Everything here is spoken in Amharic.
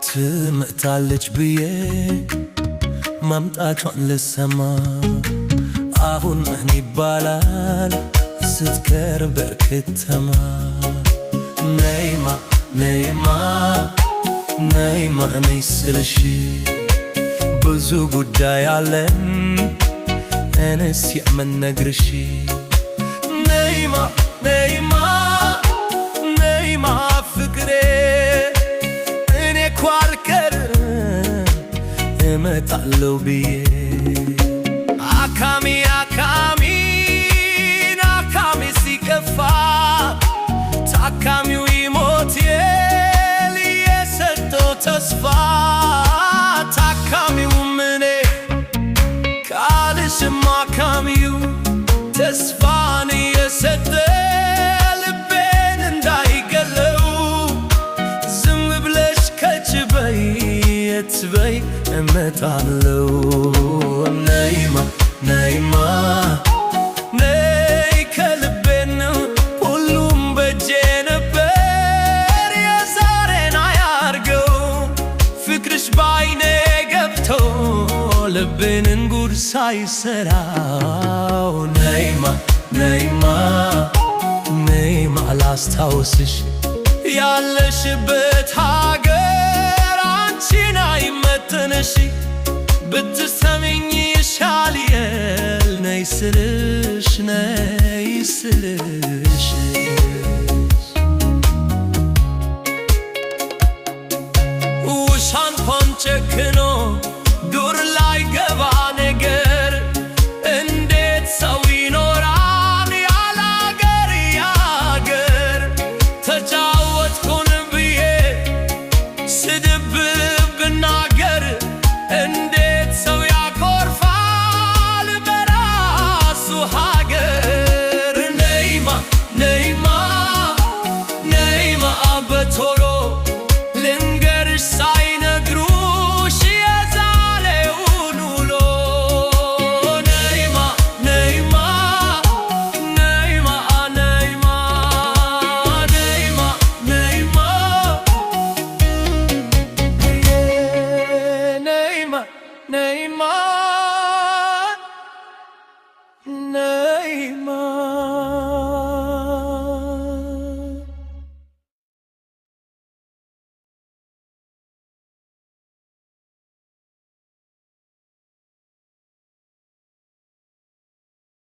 ትመጣለች ብዬ ማምጣቷን ልሰማ አሁን ምን ይባላል ስትቀርብ በከተማ ነይማ ነይማ ነይማ ነይ ስልሽ ብዙ ጉዳይ አለን እኔስ የምነግርሽ ነይማ ነይማ ነይማ ፍቅሬ እኔ እኮ አልቀርም እመጣለሁ ብዬ አካሚ አካሚን አካሚ ሲከፋ ታካሚው ይሞት የል የሰጠው ተስፋ ታካሚውም እኔ ካልሽም አካሚው ተስፋን የሰጠ ልቤን እንዳይገለው ዝም ብለሽ ከች በይ የት በይ እመጣለሁ ነይማ ነይማ ነይ ከልቤ ነው ሁሉም በእጄ ነበር የዛሬን አያርገው ፍቅርሽ ባይኔ ገብቶ ልቤን እንጉድ ሳይሰራው ነይማ ነይማ ነይማ ላስታውስሽ ያለሽበት ሀገር አንቺን አይመጥንሽ ብትሰሚኝ ይሻልየል ነይ ስልሽ ነይ ስልሽ ውሻ እንኳን